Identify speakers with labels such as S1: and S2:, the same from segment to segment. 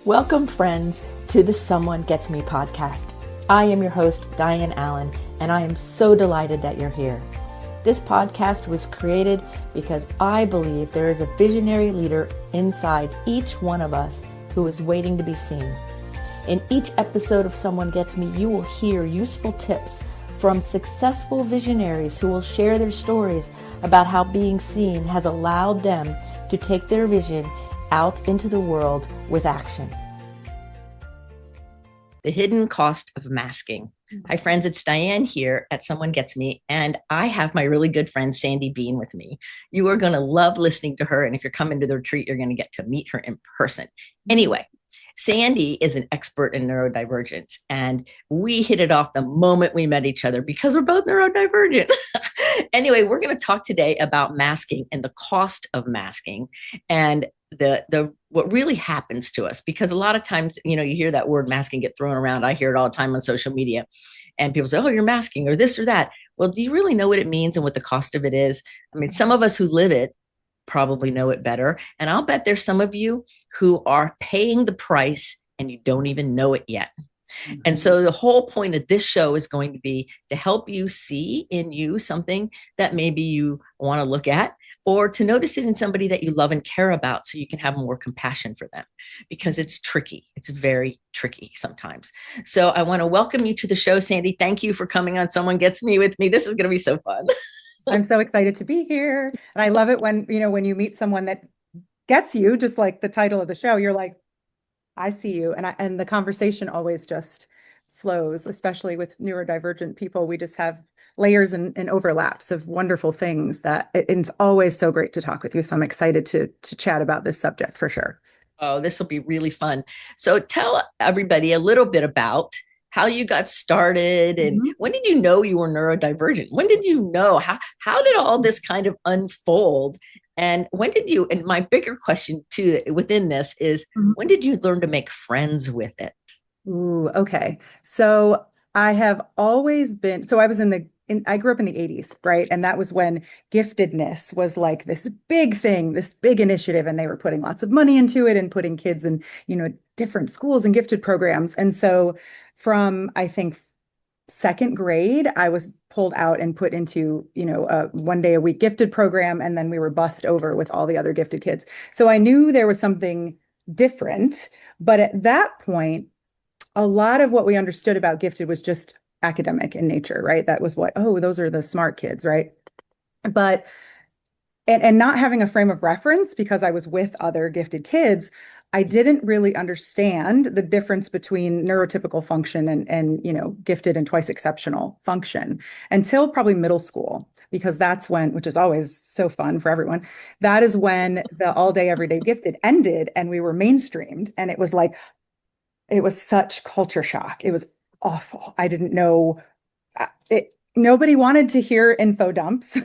S1: Welcome, friends, to the Someone Gets Me podcast. I am your host, Dianne A, and I am so delighted that you're here. This podcast was created because I believe there is a visionary leader inside each one of us who is waiting to be seen. In each episode of Someone Gets Me, you will hear useful tips from successful visionaries who will share their stories about how being seen has allowed them to take their vision out into the world with action. The hidden cost of masking. Hi, friends. It's Dianne here at Someone Gets Me, and I have my really good friend Sandy Bean with me. You are going to love listening to her, and if you're coming to the retreat, you're going to get to meet her in person. Anyway, Sandy is an expert in neurodivergence, and we hit it off the moment we met each other because we're both neurodivergent. Anyway, we're going to talk today about masking and the cost of masking and the what really happens to us, because a lot of times, you hear that word masking get thrown around. I hear it all the time on social media, and people say, oh, you're masking or this or that. Well, do you really know what it means and what the cost of it is? I mean, some of us who live it probably know it better. And I'll bet there's some of you who are paying the price and you don't even know it yet. Mm-hmm. And so the whole point of this show is going to be to help you see in you something that maybe you want to look at, or to notice it in somebody that you love and care about so you can have more compassion for them, because it's tricky. It's very tricky sometimes. So I want to welcome you to the show, Sandy. Thank you for coming on Someone Gets Me with me. This is going to be so fun.
S2: I'm so excited to be here. And I love it when you meet someone that gets you, just like the title of the show, you're like, I see you. And the conversation always just flows, especially with neurodivergent people. We just have layers and overlaps of wonderful things it's always so great to talk with you. So I'm excited to chat about this subject for sure.
S1: Oh, this will be really fun. So tell everybody a little bit about how you got started, and when did you know you were neurodivergent? When did you know? How did all this kind of unfold? And when did you, and my bigger question too within this is, when did you learn to make friends with it?
S2: Ooh, okay. So I have always been, so I was I grew up in the 80s, right? And that was when giftedness was like this big thing, this big initiative, and they were putting lots of money into it and putting kids in, different schools and gifted programs. And so from, I think, second grade, I was pulled out and put into, a 1 day a week gifted program. And then we were bussed over with all the other gifted kids. So I knew there was something different. But at that point, a lot of what we understood about gifted was just academic in nature, right? That was those are the smart kids, right? But and not having a frame of reference because I was with other gifted kids, I didn't really understand the difference between neurotypical function and gifted and twice exceptional function until probably middle school, because that's when, which is always so fun for everyone, that is when the all day everyday gifted ended and we were mainstreamed, and it was like it was such culture shock. It was awful. I didn't know it. Nobody wanted to hear info dumps.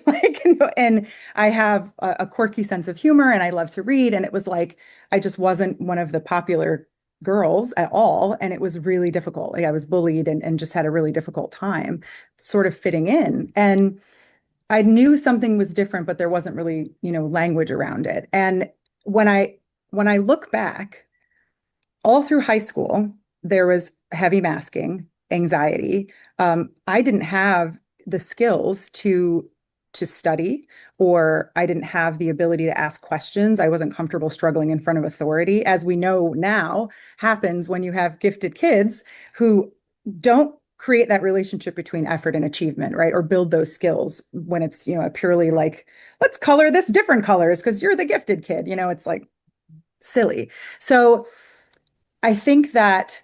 S2: And I have a quirky sense of humor and I love to read. And it was like, I just wasn't one of the popular girls at all. And it was really difficult. Like I was bullied and just had a really difficult time sort of fitting in. And I knew something was different, but there wasn't really, language around it. And when I look back, all through high school, there was heavy masking, anxiety. I didn't have the skills to study, or I didn't have the ability to ask questions. I wasn't comfortable struggling in front of authority, as we know now happens when you have gifted kids who don't create that relationship between effort and achievement, right? Or build those skills when it's, a purely like, let's color this different colors because you're the gifted kid. It's like silly. So I think that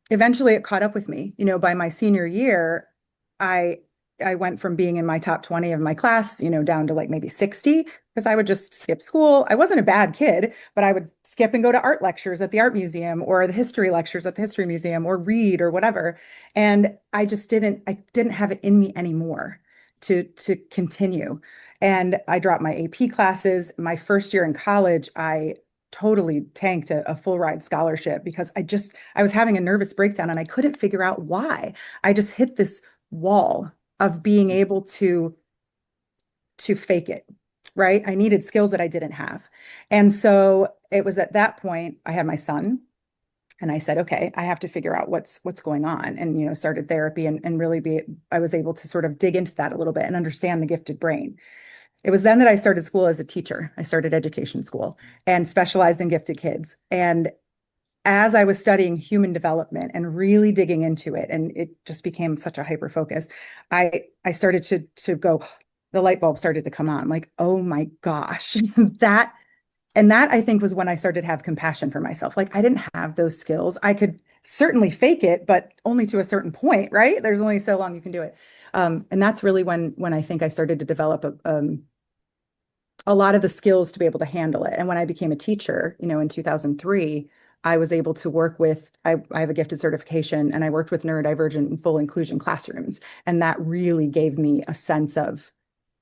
S2: eventually it caught up with me. By my senior year, I I went from being in my top 20 of my class, down to like maybe 60 because I would just skip school. I wasn't a bad kid, but I would skip and go to art lectures at the art museum or the history lectures at the history museum or read or whatever. And I didn't have it in me anymore to continue. And I dropped my AP classes. My first year in college, I totally tanked a full ride scholarship because I was having a nervous breakdown and I couldn't figure out why. I just hit this wall of being able to fake it, right? I needed skills that I didn't have. And so it was at that point I had my son. And I said, okay, I have to figure out what's going on, and started therapy, and really I was able to sort of dig into that a little bit and understand the gifted brain. It was then that I started school as a teacher. I started education school and specialized in gifted kids. And as I was studying human development and really digging into it, and it just became such a hyper focus, I started to go, the light bulb started to come on, like, oh my gosh, that and that I think was when I started to have compassion for myself. Like I didn't have those skills. I could certainly fake it, but only to a certain point, right? There's only so long you can do it. And that's really when I think I started to develop a lot of the skills to be able to handle it. And when I became a teacher, in 2003, I was able to work with, I have a gifted certification, and I worked with neurodivergent and full inclusion classrooms. And that really gave me a sense of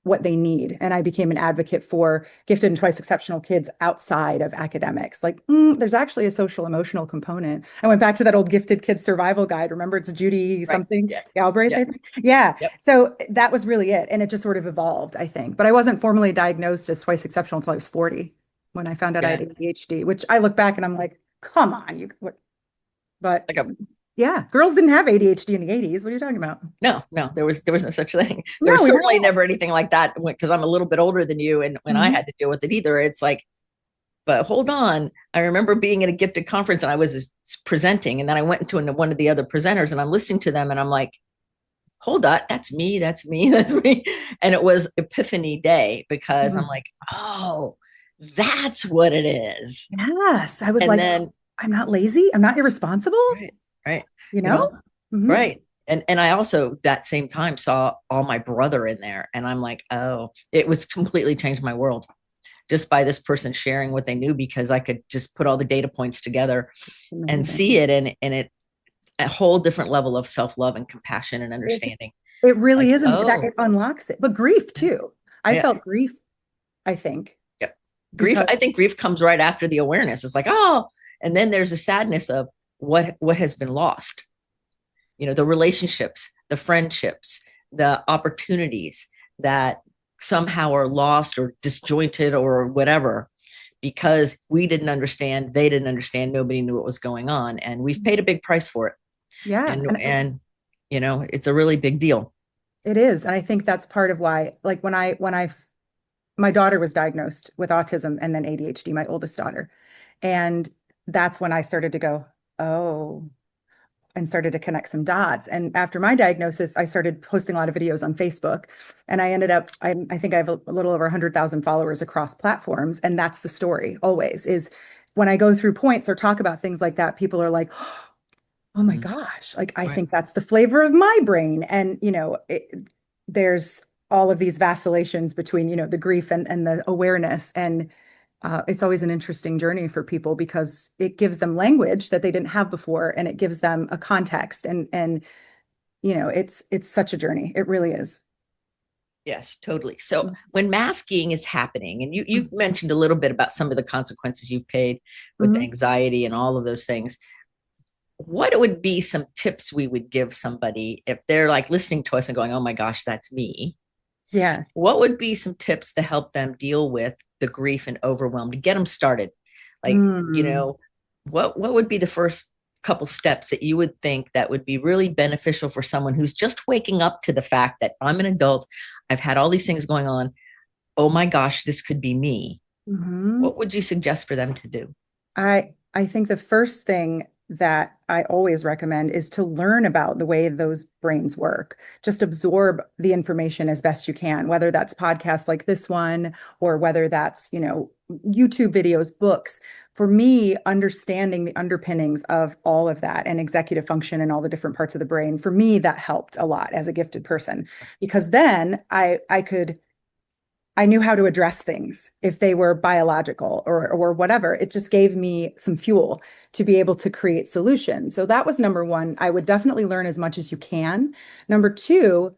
S2: what they need. And I became an advocate for gifted and twice exceptional kids outside of academics. Like, there's actually a social emotional component. I went back to that old gifted kids survival guide. Remember, it's Judy
S1: Right.
S2: something
S1: Yeah.
S2: Galbraith,
S1: Yeah.
S2: I think. Yeah.
S1: Yep.
S2: So that was really it. And it just sort of evolved, I think. But I wasn't formally diagnosed as twice exceptional until I was 40 when I found out I had
S1: Yeah.
S2: ADHD, which I look back and I'm like, come on, you what? But
S1: Like a
S2: yeah, girls didn't have ADHD in the 80s. What are you talking about?
S1: No, no, there was no such thing. There
S2: No,
S1: was
S2: we weren't
S1: certainly
S2: all.
S1: never anything like that because I'm a little bit older than you, and when I
S2: Mhm.
S1: had to deal with it either, it's like, but hold on. I remember being at a gifted conference and I was presenting, and then I went into one of the other presenters and I'm listening to them and I'm like, hold on, that's me, that's me, that's me. And it was Epiphany Day because I'm
S2: Mhm.
S1: like, oh, that's what it is.
S2: Yes. I was
S1: And
S2: like,
S1: then,
S2: I'm not lazy. I'm not irresponsible,
S1: right, right,
S2: you
S1: you
S2: know?
S1: know,
S2: Hmm.
S1: right. And I also that same time saw all my brother in there, and I'm like, oh, it was completely changed my world just by this person sharing what they knew because I could just put all the data points together and see
S2: Amazing.
S1: it, and it a whole different level of self-love and compassion and
S2: It,
S1: understanding.
S2: it really
S1: Like,
S2: is that
S1: oh,
S2: it unlocks it. But grief
S1: yeah,
S2: too. I
S1: yeah,
S2: felt grief, I think,
S1: yeah. Grief,
S2: because
S1: I think grief comes right after the awareness. It's like, oh, and then there's a sadness of what has been lost. The relationships, the friendships, the opportunities that somehow are lost or disjointed or whatever because we didn't understand, they didn't understand, nobody knew what was going on, and we've paid a big price for it.
S2: yeah,
S1: And it's a really big deal.
S2: it is. And I think that's part of why, like my daughter was diagnosed with autism and then ADHD, my oldest daughter. And that's when I started to go, oh, and started to connect some dots. And after my diagnosis, I started posting a lot of videos on Facebook. And I ended up, I think I have a little over 100,000 followers across platforms. And that's the story always is when I go through points or talk about things like that, people are like, oh my
S1: Mm-hmm.
S2: gosh, like I
S1: Right.
S2: think that's the flavor of my brain. And, there's all of these vacillations between, the grief and the awareness. And it's always an interesting journey for people because it gives them language that they didn't have before, and it gives them a context. And it's such a journey. It really is.
S1: Yes, totally. So when masking is happening, and you've mentioned a little bit about some of the consequences you've paid with
S2: Mhm.
S1: anxiety and all of those things, what would be some tips we would give somebody if they're like listening to us and going, oh my gosh, that's me?
S2: Yeah.
S1: What would be some tips to help them deal with the grief and overwhelm to get them started? Like,
S2: Mm.
S1: what would be the first couple steps that you would think that would be really beneficial for someone who's just waking up to the fact that I'm an adult, I've had all these things going on. Oh my gosh, this could be me.
S2: Mhm.
S1: What would you suggest for them to do?
S2: I think the first thing that I always recommend is to learn about the way those brains work. Just absorb the information as best you can, whether that's podcasts like this one or whether that's, YouTube videos, books. For me, understanding the underpinnings of all of that and executive function and all the different parts of the brain, for me, that helped a lot as a gifted person because then I knew how to address things if they were biological or whatever. It just gave me some fuel to be able to create solutions. So that was number one. I would definitely learn as much as you can. Number two,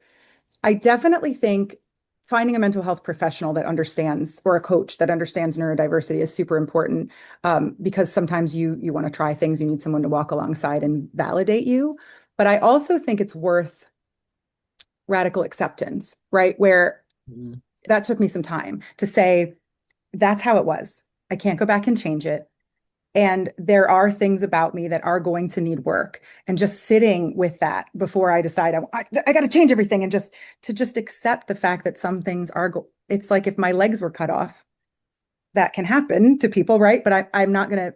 S2: I definitely think finding a mental health professional that understands or a coach that understands neurodiversity is super important because sometimes you want to try things, you need someone to walk alongside and validate you. But I also think it's worth radical acceptance, right? Where
S1: Mm,
S2: that took me some time to say, that's how it was. I can't go back and change it. And there are things about me that are going to need work. And just sitting with that before I decide I got to change everything, and just accept the fact that some things it's like if my legs were cut off, that can happen to people, right? But I'm not going to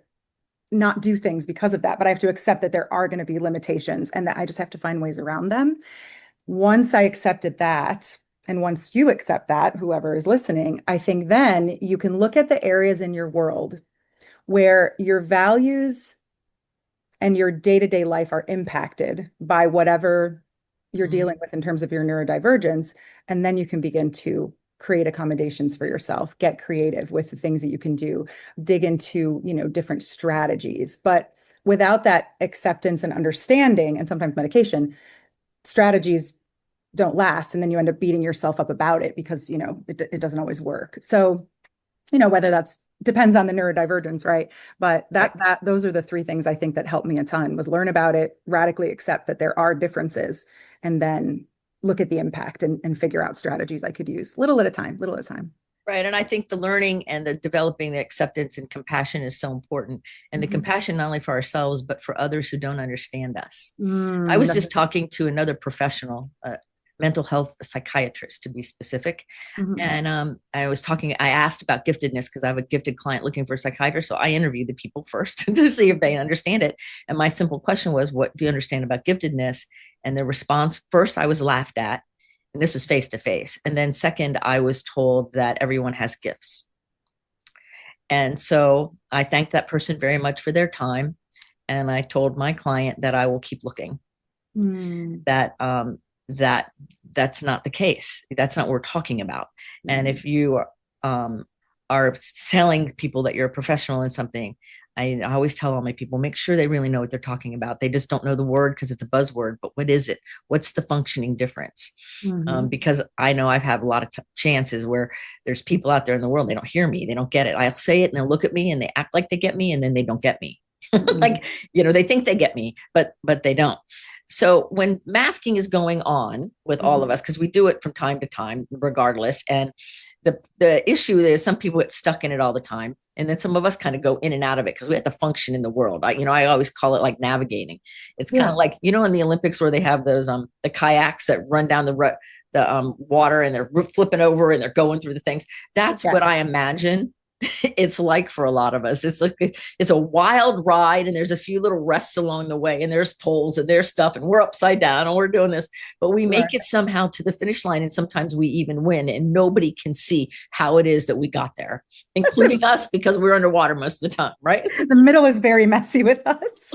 S2: not do things because of that. But I have to accept that there are going to be limitations and that I just have to find ways around them. Once I accepted that, and once you accept that, whoever is listening, I think then you can look at the areas in your world where your values and your day-to-day life are impacted by whatever you're
S1: Mhm.
S2: dealing with in terms of your neurodivergence. And then you can begin to create accommodations for yourself, get creative with the things that you can do, dig into, different strategies. But without that acceptance and understanding, and sometimes medication, strategies don't last. And then you end up beating yourself up about it because, it doesn't always work. So, whether that's depends on the neurodivergence, right? But
S1: Right.
S2: those are the three things I think that helped me a ton was learn about it, radically accept that there are differences, and then look at the impact and figure out strategies I could use little at a time, little at a time.
S1: Right. And I think the learning and the developing the acceptance and compassion is so important. And the
S2: Mhm.
S1: compassion not only for ourselves, but for others who don't understand us. I
S2: Mm,
S1: was
S2: that's
S1: just talking to another professional, mental health psychiatrist to be specific.
S2: mhm.
S1: And I asked about giftedness because I have a gifted client looking for a psychiatrist. So I interviewed the people first to see if they understand it. And my simple question was, what do you understand about giftedness? And the response, first, I was laughed at. And this was face to face. And then, second, I was told that everyone has gifts. And so I thanked that person very much for their time. And I told my client that I will keep looking,
S2: Mm,
S1: that that that's not the case. That's not what we're talking about. And
S2: mm,
S1: if you um, are telling people that you're a professional in something, I always tell all my people, make sure they really know what they're talking about. They just don't know the word because it's a buzzword, but what is it? What's the functioning difference?
S2: mhm.
S1: Because I know I've had a lot of chances where there's people out there in the world, they don't hear me, they don't get it. I'll say it and they'll look at me and they act like they get me and then they don't get me.
S2: Mhm.
S1: Like, they think they get me, but they don't. So when masking is going on with all of
S2: Mhm.
S1: us, because we do it from time to time, regardless, and the issue is some people get stuck in it all the time, and then some of us kind of go in and out of it because we have to function in the world. I always call it like navigating. It's kind of
S2: Yeah.
S1: like in the Olympics where they have those the kayaks that run down the water and they're flipping over and they're going through the things. That's
S2: Yeah.
S1: what I imagine it's like for a lot of us. It's a wild ride, and there's a few little rests along the way, and there's poles and there's stuff, and we're upside down and we're doing this, but we
S2: Right.
S1: make it somehow to the finish line, and sometimes we even win, and nobody can see how it is that we got there, including us, because we're underwater most of the time, right?
S2: The middle is very messy with us.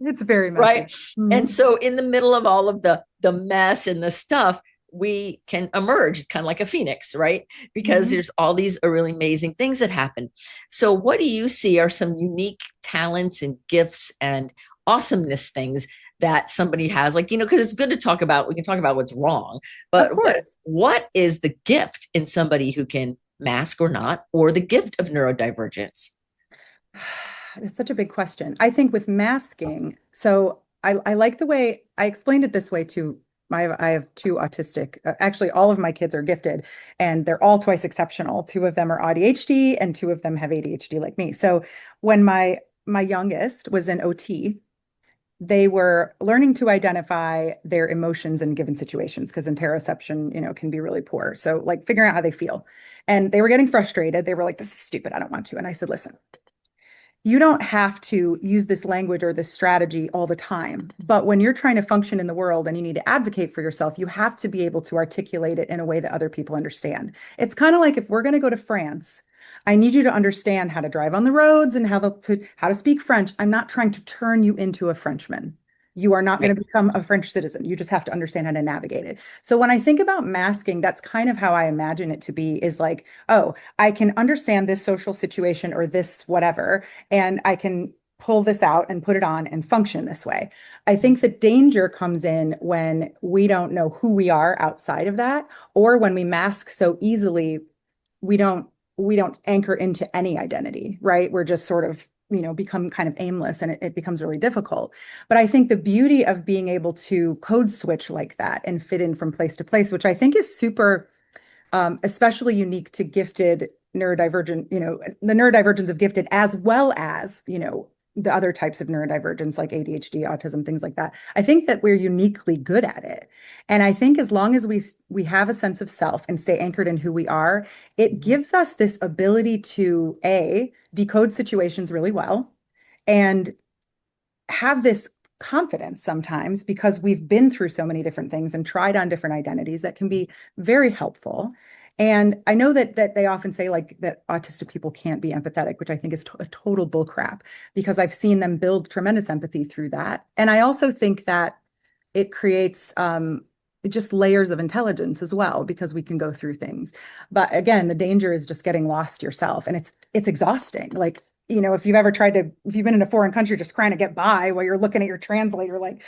S2: It's very messy.
S1: Right. And
S2: Mhm.
S1: so in the middle of all of the mess and the stuff, we can emerge. It's kind of like a phoenix, right? Because
S2: Mhm.
S1: there's all these really amazing things that happen. So what do you see are some unique talents and gifts and awesomeness things that somebody has? Like, because it's good to talk about, we can talk about what's wrong,
S2: Of
S1: but
S2: course.
S1: what is the gift in somebody who can mask or not, or the gift of neurodivergence?
S2: It's such a big question. I think with masking, so I like the way I explained it this way too. I have two autistic, actually, all of my kids are gifted and they're all twice exceptional. Two of them are ADHD and two of them have ADHD like me. So when my youngest was in OT, they were learning to identify their emotions in given situations because interoception, can be really poor. So like figuring out how they feel. And they were getting frustrated. They were like, this is stupid. I don't want to. And I said, listen, you don't have to use this language or this strategy all the time. But when you're trying to function in the world and you need to advocate for yourself, you have to be able to articulate it in a way that other people understand. It's kind of like if we're going to go to France, I need you to understand how to drive on the roads and how to speak French. I'm not trying to turn you into a Frenchman. You are not going
S1: Right.
S2: to become a French citizen. You just have to understand how to navigate it. So when I think about masking, that's kind of how I imagine it to be is like, oh, I can understand this social situation or this whatever and I can pull this out and put it on and function this way. I think the danger comes in when we don't know who we are outside of that, or when we mask so easily, we don't we don't anchor into any identity, right? We're just sort of become kind of aimless and it becomes really difficult. But I think the beauty of being able to code switch like that and fit in from place to place, which I think is super especially unique to gifted neurodivergent, the neurodivergence of gifted, as well as, the other types of neurodivergence like ADHD, autism, things like that. I think that we're uniquely good at it. And I think as long as we have a sense of self and stay anchored in who we are, it
S1: Mhm.
S2: gives us this ability to decode situations really well and have this confidence sometimes because we've been through so many different things and tried on different identities that can be very helpful. And I know that they often say like that autistic people can't be empathetic, which I think is a total bullcrap because I've seen them build tremendous empathy through that. And I also think that it creates just layers of intelligence as well because we can go through things. But again, the danger is just getting lost yourself, and it's exhausting. Like, if you've been in a foreign country just trying to get by while you're looking at your translator, like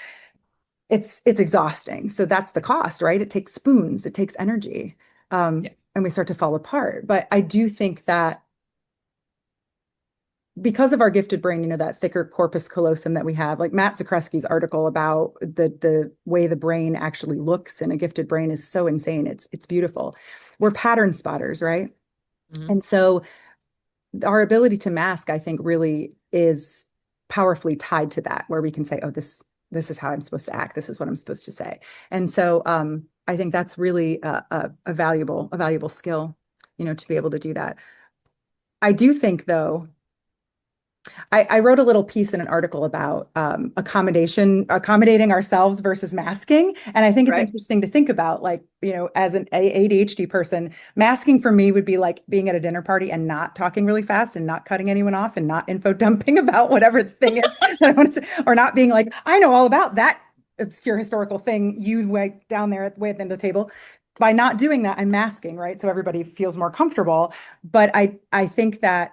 S2: it's exhausting. So that's the cost, right? It takes spoons, it takes energy,
S1: Yeah.
S2: and we start to fall apart. But I do think that because of our gifted brain, that thicker corpus callosum that we have, like Matt Zakrzewski's article about the way the brain actually looks in a gifted brain is so insane. It's beautiful. We're pattern spotters, right?
S1: Mhm.
S2: And so our ability to mask, I think, really is powerfully tied to that, where we can say, oh, this is how I'm supposed to act. This is what I'm supposed to say. And so I think that's really a valuable skill, to be able to do that. I do think, though, I wrote a little piece in an article about accommodating ourselves versus masking. And I think it's
S1: Right.
S2: interesting to think about, like, as an ADHD person, masking for me would be like being at a dinner party and not talking really fast and not cutting anyone off and not info dumping about whatever the thing is that I want to say, or not being like, I know all about that obscure historical thing you went down there at the way at the end of the table. By not doing that, I'm masking, right? So everybody feels more comfortable. But I think that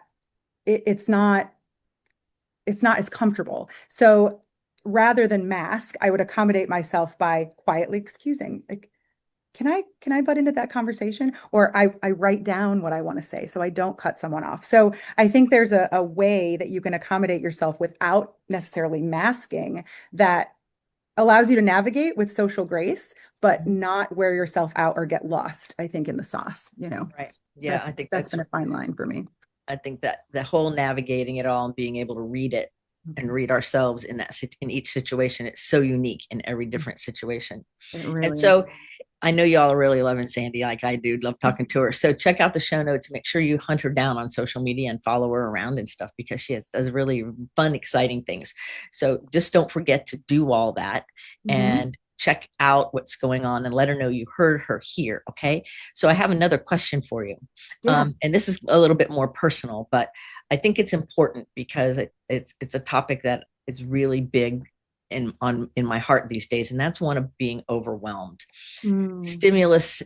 S2: it's not as comfortable. So rather than mask, I would accommodate myself by quietly excusing. Like, can I butt into that conversation? Or I write down what I want to say so I don't cut someone off. So I think there's a way that you can accommodate yourself without necessarily masking that allows you to navigate with social grace, but
S1: Mhm.
S2: not wear yourself out or get lost, I think, in the sauce.
S1: Right. Yeah,
S2: That's
S1: I think
S2: that's been a fine line for me.
S1: I think that the whole navigating it all and being able to read it and
S2: Mhm.
S1: read ourselves in in each situation, it's so unique in every different situation.
S2: It
S1: And
S2: really is.
S1: so I know y'all are really loving Sandy like I do, love talking to her. So check out the show notes. Make sure you hunt her down on social media and follow her around and stuff because does really fun, exciting things. So just don't forget to do all that
S2: Mhm.
S1: and check out what's going on and let her know you heard her here. Okay. So I have another question for you.
S2: Yeah.
S1: And this is a little bit more personal, but I think it's important because it's a topic that is really big in my heart these days, and that's one of being overwhelmed.
S2: Mm.
S1: Stimulus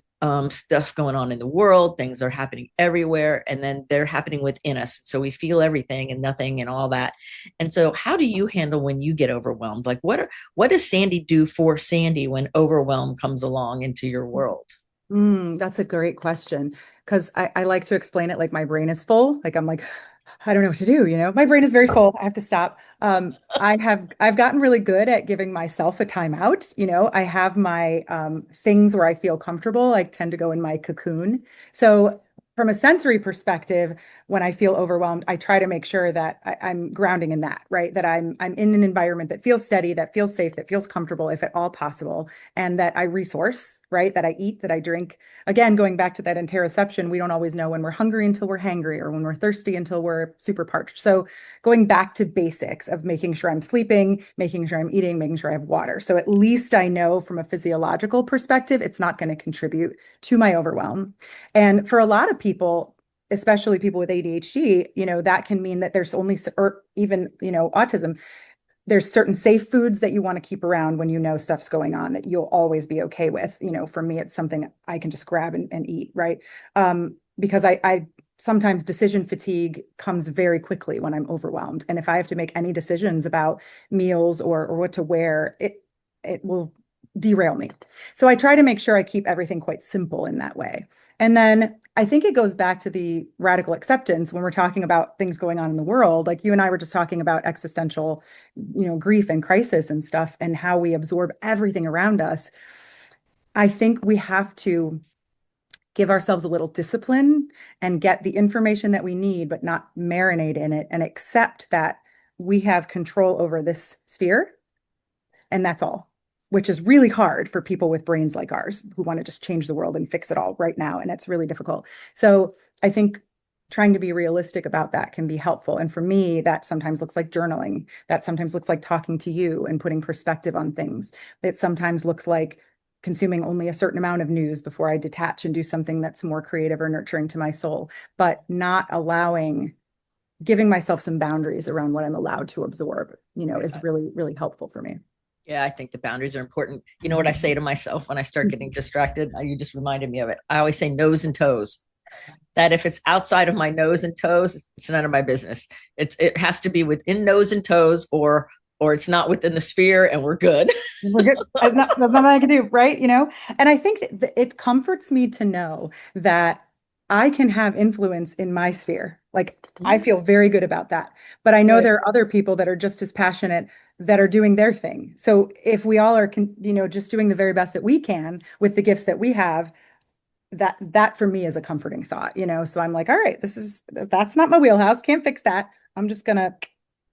S1: stuff going on in the world, things are happening everywhere, and then they're happening within us. So we feel everything and nothing and all that. And so, how do you handle when you get overwhelmed? Like, what does Sandy do for Sandy when overwhelm comes along into your world?
S2: That's a great question because I like to explain it like my brain is full. Like I'm like, I don't know what to do, My brain is very full. I have to stop. I've gotten really good at giving myself a timeout. I have my things where I feel comfortable. I tend to go in my cocoon. So from a sensory perspective, when I feel overwhelmed, I try to make sure that I'm grounding in that, right? That I'm in an environment that feels steady, that feels safe, that feels comfortable, if at all possible, and that I resource, right? That I eat, that I drink. Again, going back to that interoception, we don't always know when we're hungry until we're hangry or when we're thirsty until we're super parched. So going back to basics of making sure I'm sleeping, making sure I'm eating, making sure I have water. So at least I know from a physiological perspective, it's not going to contribute to my overwhelm. And for a lot of people, especially people with ADHD, that can mean that there's only, or even, autism, there's certain safe foods that you want to keep around when stuff's going on that you'll always be okay with. For me, it's something I can just grab and eat, right? Because I sometimes decision fatigue comes very quickly when I'm overwhelmed. And if I have to make any decisions about meals or what to wear, it will derail me. So I try to make sure I keep everything quite simple in that way. And then I think it goes back to the radical acceptance when we're talking about things going on in the world. Like you and I were just talking about existential, grief and crisis and stuff and how we absorb everything around us. I think we have to give ourselves a little discipline and get the information that we need, but not marinate in it and accept that we have control over this sphere and that's all, which is really hard for people with brains like ours who want to just change the world and fix it all right now. And it's really difficult. So I think trying to be realistic about that can be helpful. And for me, that sometimes looks like journaling. That sometimes looks like talking to you and putting perspective on things. It sometimes looks like consuming only a certain amount of news before I detach and do something that's more creative or nurturing to my soul, but not allowing, giving myself some boundaries around what I'm allowed to absorb, is really, really helpful for me.
S1: Yeah, I think the boundaries are important. You know what I say to myself when I start getting distracted? You just reminded me of it. I always say nose and toes. That if it's outside of my nose and toes, it's none of my business. It has to be within nose and toes, or it's not within the sphere, and we're good.
S2: We're good. That's nothing I can do, right? And I think that it comforts me to know that I can have influence in my sphere. Like I feel very good about that. But I know
S1: Right.
S2: there are other people that are just as passionate that are doing their thing. So if we all are, just doing the very best that we can with the gifts that we have, that for me is a comforting thought. So I'm like, all right, that's not my wheelhouse, can't fix that. I'm just gonna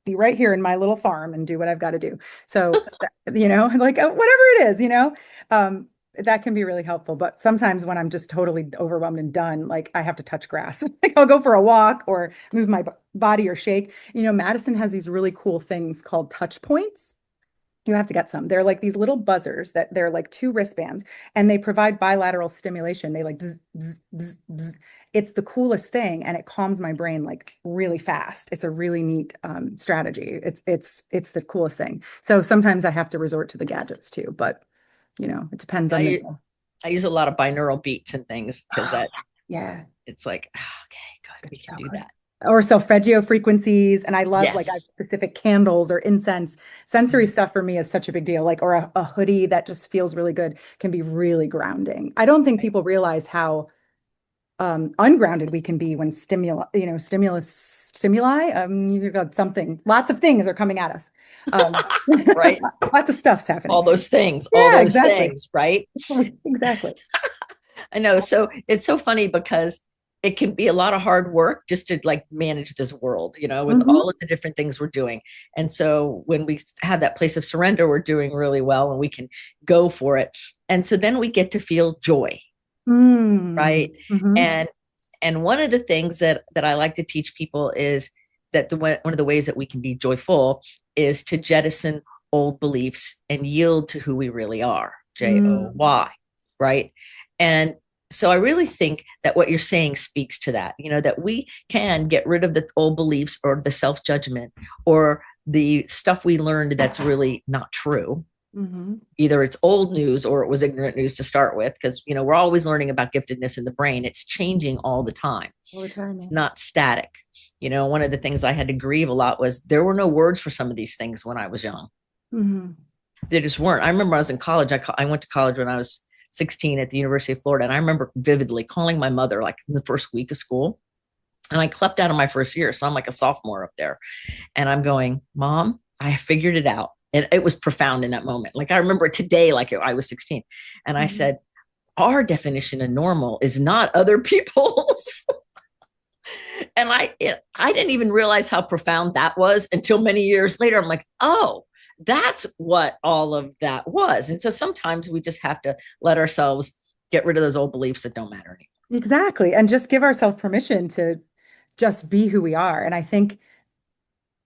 S2: be right here in my little farm and do what I've got to do. So like whatever it is. That can be really helpful, but sometimes when I'm just totally overwhelmed and done, like I have to touch grass. Like I'll go for a walk or move my body or shake. Madison has these really cool things called touch points. You have to get some. They're like these little buzzers that they're like two wristbands and they provide bilateral stimulation. They like bzz, bzz, bzz, bzz. It's the coolest thing and it calms my brain like really fast. It's a really neat strategy. It's the coolest thing. So sometimes I have to resort to the gadgets too, but it depends on the
S1: I
S2: day.
S1: I use a lot of binaural beats and things because
S2: Oh,
S1: that
S2: yeah.
S1: it's like, oh, okay, good, we
S2: It's
S1: can
S2: so
S1: do
S2: good.
S1: that.
S2: Or solfeggio frequencies. And I love like I have
S1: Yes.
S2: specific candles or incense. Sensory stuff for me is such a big deal. Like, or a hoodie that just feels really good can be really grounding. I don't think people realize how ungrounded we can be when stimuli. You've got something, lots of things are coming at us. Um,
S1: Right.
S2: lots of stuff's happening.
S1: All
S2: Yeah,
S1: those
S2: exactly.
S1: things, right?
S2: Exactly.
S1: I know. So it's so funny because it can be a lot of hard work just to like manage this world, with
S2: Hmm.
S1: all of the different things we're doing. And so when we have that place of surrender, we're doing really well and we can go for it. And so then we get to feel joy, right?
S2: Mm-hmm.
S1: And one of the things that I like to teach people is that one of the ways that we can be joyful is to jettison old beliefs and yield to who we really are.
S2: Mm.
S1: JOY, right? And so I really think that what you're saying speaks to that, that we can get rid of the old beliefs or the self judgment or the stuff we learned that's really not true.
S2: Mm-hmm.
S1: Either it's old news or it was ignorant news to start with, because we're always learning about giftedness in the brain. It's changing all the time.
S2: All the time.
S1: It's
S2: Yeah.
S1: not static. One of the things I had to grieve a lot was there were no words for some of these things when I was young.
S2: Mm-hmm.
S1: They just weren't. I remember I was in college. I went to college when I was 16 at the University of Florida, and I remember vividly calling my mother like in the first week of school, and I clept out of my first year, so I'm like a sophomore up there, and I'm going, Mom, I figured it out. And it was profound in that moment. Like I remember it today, like I was 16. And I
S2: Mm-hmm.
S1: said, our definition of normal is not other people's. And I didn't even realize how profound that was until many years later. I'm like, oh, that's what all of that was. And so sometimes we just have to let ourselves get rid of those old beliefs that don't matter anymore.
S2: Exactly. And just give ourselves permission to just be who we are. And I think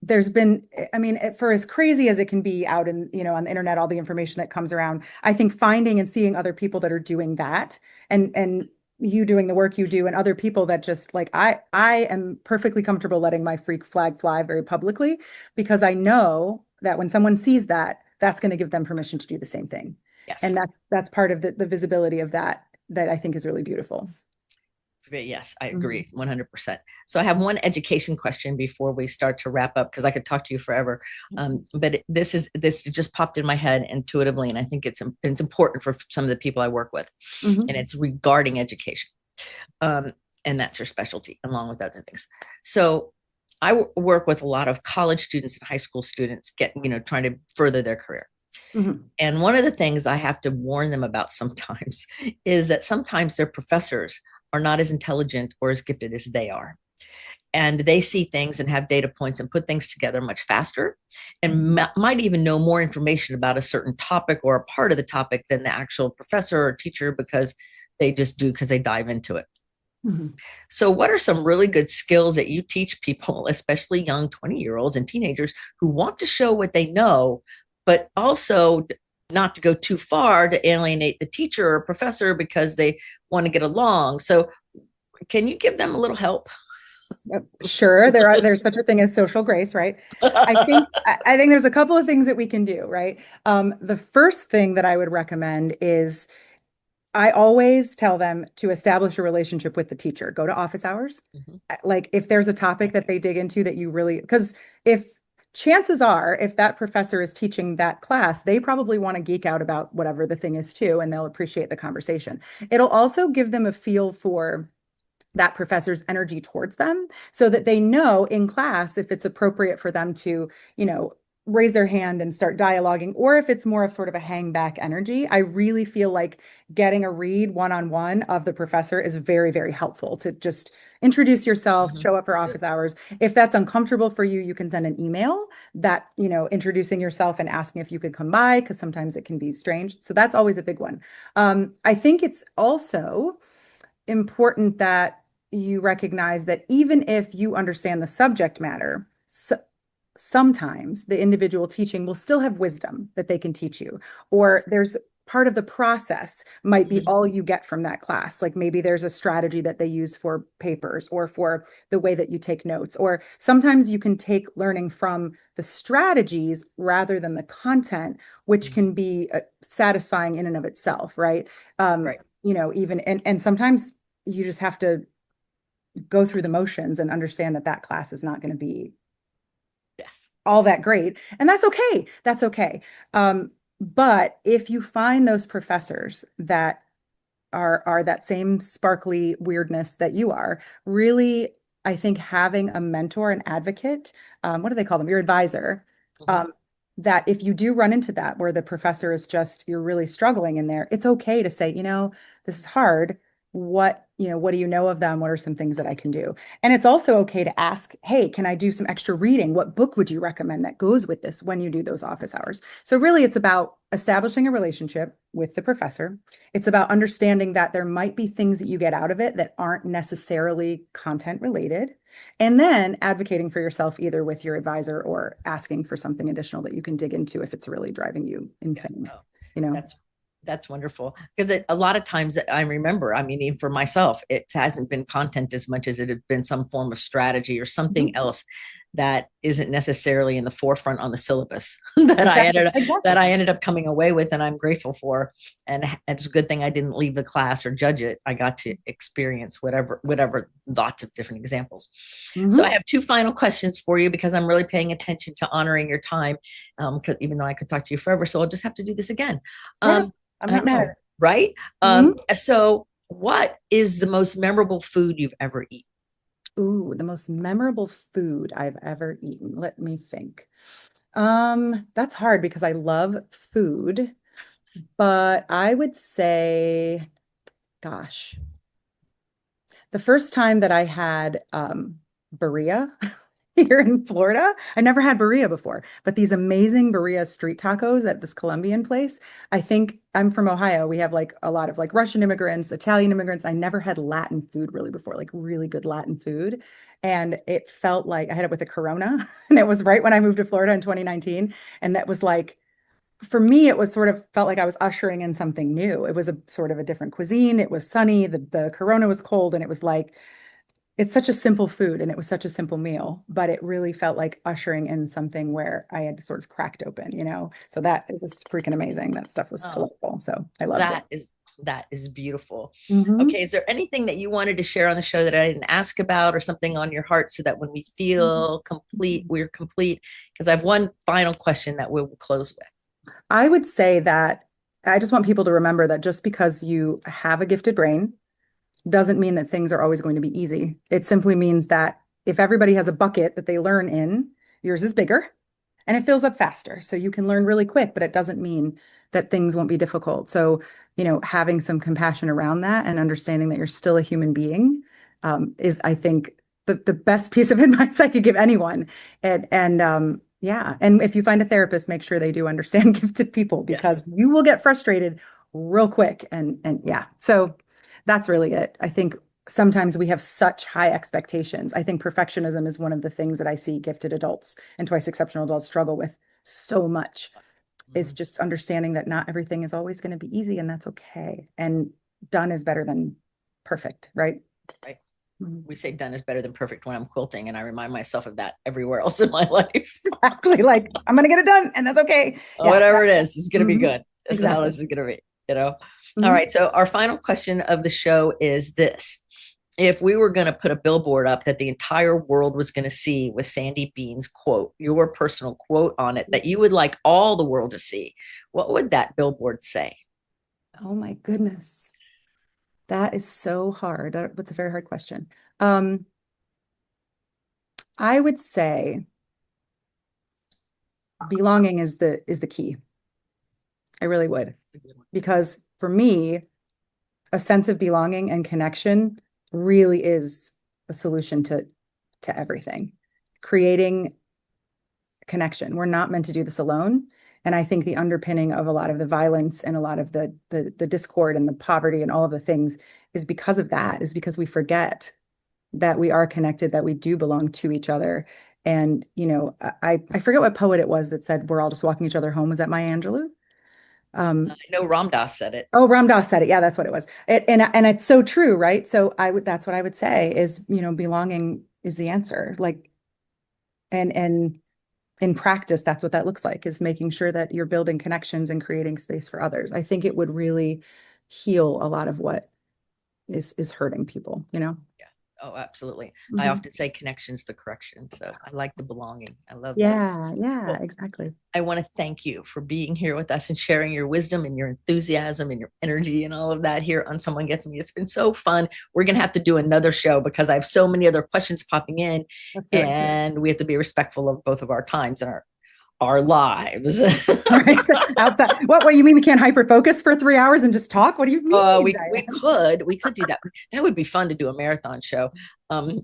S2: there's been, I mean, for as crazy as it can be out on the internet, all the information that comes around, I think finding and seeing other people that are doing that and you doing the work you do and other people that just like I am perfectly comfortable letting my freak flag fly very publicly because I know that when someone sees that, that's going to give them permission to do the same thing.
S1: Yes.
S2: And that's part of the visibility of that I think is really beautiful.
S1: Yes, I
S2: Mhm.
S1: agree 100%. So I have one education question before we start to wrap up because I could talk to you forever. But this just popped in my head intuitively, and I think it's important for some of the people I work with, and
S2: Mhm.
S1: it's regarding education, um, and that's your specialty along with other things. So I work with a lot of college students and high school students trying to further their career.
S2: Mhm.
S1: And one of the things I have to warn them about sometimes is that sometimes their professors are not as intelligent or as gifted as they are. And they see things and have data points and put things together much faster and might even know more information about a certain topic or a part of the topic than the actual professor or teacher because they just do because they dive into it.
S2: Mhm.
S1: So, what are some really good skills that you teach people, especially young 20-year-olds and teenagers who want to show what they know, but also not to go too far to alienate the teacher or professor because they want to get along? So, can you give them a little help?
S2: Yep. Sure, there's such a thing as social grace, right? I think there's a couple of things that we can do, right? The first thing that I would recommend is I always tell them to establish a relationship with the teacher. Go to office hours.
S1: Mhm.
S2: Like if there's a topic that they dig into that you really, because if chances are, if that professor is teaching that class, they probably want to geek out about whatever the thing is too, and they'll appreciate the conversation. It'll also give them a feel for that professor's energy towards them so that they know in class if it's appropriate for them to, raise their hand and start dialoguing, or if it's more of sort of a hang back energy. I really feel like getting a read one-on-one of the professor is very, very helpful to just introduce yourself,
S1: Mhm.
S2: show up for office hours. If that's uncomfortable for you, you can send an email that, introducing yourself and asking if you could come by, because sometimes it can be strange. So that's always a big one. I think it's also important that you recognize that even if you understand the subject matter, sometimes the individual teaching will still have wisdom that they can teach you, or there's part of the process might be
S1: Mhm.
S2: all you get from that class. Like maybe there's a strategy that they use for papers or for the way that you take notes, or sometimes you can take learning from the strategies rather than the content, which
S1: Mhm.
S2: can be satisfying in and of itself, right?
S1: Right.
S2: Even and sometimes you just have to go through the motions and understand that that class is not going to be
S1: Yes.
S2: all that great. And that's okay. That's okay. But if you find those professors that are that same sparkly weirdness that you are, really, I think having a mentor, an advocate, what do they call them? Your advisor,
S1: Mhm.
S2: um, that if you do run into that where the professor is just, you're really struggling in there, it's okay to say, this is hard. What do you know of them? What are some things that I can do? And it's also okay to ask, hey, can I do some extra reading? What book would you recommend that goes with this when you do those office hours? So really, it's about establishing a relationship with the professor. It's about understanding that there might be things that you get out of it that aren't necessarily content related, and then advocating for yourself either with your advisor or asking for something additional that you can dig into if it's really driving you
S1: Yeah.
S2: insane,
S1: Oh,
S2: you know?
S1: that's that's wonderful because a lot of times I remember, I mean, even for myself, it hasn't been content as much as it had been some form of strategy or something
S2: Mhm.
S1: else that isn't necessarily in the forefront on the syllabus that
S2: Exactly. Exactly.
S1: I ended up coming away with, and I'm grateful for. And it's a good thing I didn't leave the class or judge it. I got to experience whatever lots of different examples. So I
S2: Hmm.
S1: have two final questions for you because I'm really paying attention to honoring your time. Even though I could talk to you forever, so I'll just have to do this again.
S2: Yeah,
S1: Um,
S2: I'm
S1: I
S2: not mad at
S1: know,
S2: it.
S1: right?
S2: Mhm.
S1: So, what is the most memorable food you've ever eaten?
S2: Ooh, the most memorable food I've ever eaten. Let me think. That's hard because I love food, but I would say, gosh, the first time that I had birria here in Florida, I never had birria before, but these amazing birria street tacos at this Colombian place. I think I'm from Ohio. We have like a lot of like Russian immigrants, Italian immigrants. I never had Latin food really before, like really good Latin food. And it felt like I had it with a Corona, and it was right when I moved to Florida in 2019. And that was like, for me, it was sort of felt like I was ushering in something new. It was a sort of a different cuisine. It was sunny. The Corona was cold, and it was like it's such a simple food, and it was such a simple meal, but it really felt like ushering in something where I had sort of cracked open. So that it was freaking amazing. That stuff was
S1: Oh,
S2: delightful. So I loved it.
S1: that is that is beautiful.
S2: Hmm.
S1: Okay, is there anything that you wanted to share on the show that I didn't ask about, or something on your heart, so that when we feel complete, we're complete? Because I have one final question that we'll close with.
S2: I would say that I just want people to remember that just because you have a gifted brain doesn't mean that things are always going to be easy. It simply means that if everybody has a bucket that they learn in, yours is bigger. and it fills up faster. So you can learn really quick, but it doesn't mean that things won't be difficult. So, having some compassion around that and understanding that you're still a human being is, I think, the best piece of advice I could give anyone. And yeah, and if you find a therapist, make sure they do understand gifted people
S1: Yes.
S2: because you will get frustrated real quick. And yeah, so that's really it. I think sometimes we have such high expectations. I think perfectionism is one of the things that I see gifted adults and twice exceptional adults struggle with so much, is
S1: Mhm.
S2: just understanding that not everything is always going to be easy, and that's okay. And done is better than perfect, right?
S1: Right.
S2: Mhm.
S1: We say done is better than perfect when I'm quilting, and I remind myself of that everywhere else in my life.
S2: Exactly. Like, I'm going to get it done, and that's okay. Yeah.
S1: Whatever it is going to be
S2: Mhm.
S1: good. This is how
S2: Exactly.
S1: this is going to be. All
S2: Mhm.
S1: right. So, our final question of the show is this. If we were going to put a billboard up that the entire world was going to see with Sandy Bean's quote, your personal quote on it, that you would like all the world to see, what would that billboard say?
S2: Oh my goodness. That is so hard. That's a very hard question. Um, I would say belonging is the key. I really would. Because for me, a sense of belonging and connection really is a solution to everything. Creating connection. We're not meant to do this alone. And I think the underpinning of a lot of the violence and a lot of the discord and the poverty and all of the things is because of that, is because we forget that we are connected, that we do belong to each other. And, I forget what poet it was that said we're all just walking each other home. Was that Maya Angelou?
S1: I
S2: Um,
S1: know Ram Dass said it.
S2: oh, Ram Dass said it. Yeah, that's what it was. And it's so true, right? So that's what I would say is, belonging is the answer. Like, and in practice, that's what that looks like, is making sure that you're building connections and creating space for others. I think it would really heal a lot of what is hurting people.
S1: Yeah. Oh, absolutely. I
S2: Mhm.
S1: often say connection's the correction. So I like the belonging. I love that.
S2: Yeah, yeah,
S1: Well,
S2: exactly.
S1: I want to thank you for being here with us and sharing your wisdom and your enthusiasm and your energy and all of that here on Someone Gets Me. It's been so fun. We're going to have to do another show because I have so many other questions popping in,
S2: Let's do it.
S1: and we have to be respectful of both of our times and our lives.
S2: All right. Outside. What do you mean we can't hyper focus for 3 hours and just talk? What do you mean,
S1: We
S2: Diane?
S1: could do that. That would be fun to do a marathon show.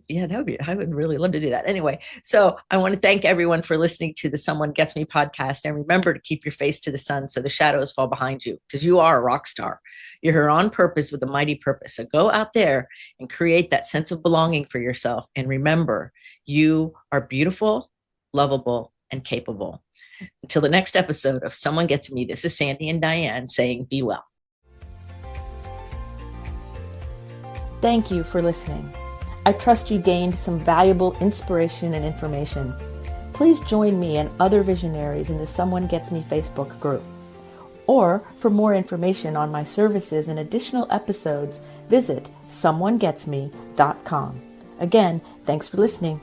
S1: Yeah, that would be. I would really love to do that. Anyway, so I want to thank everyone for listening to the Someone Gets Me podcast, and remember to keep your face to the sun so the shadows fall behind you, because you are a rock star. You're here on purpose with a mighty purpose. So go out there and create that sense of belonging for yourself, and remember, you are beautiful, lovable, and capable. Until the next episode of Someone Gets Me, this is Sandy and Diane saying, be well. Thank you for listening. I trust you gained some valuable inspiration and information. Please join me and other visionaries in the Someone Gets Me Facebook group. Or for more information on my services and additional episode, visit someonegetsme.com. Again, thanks for listening.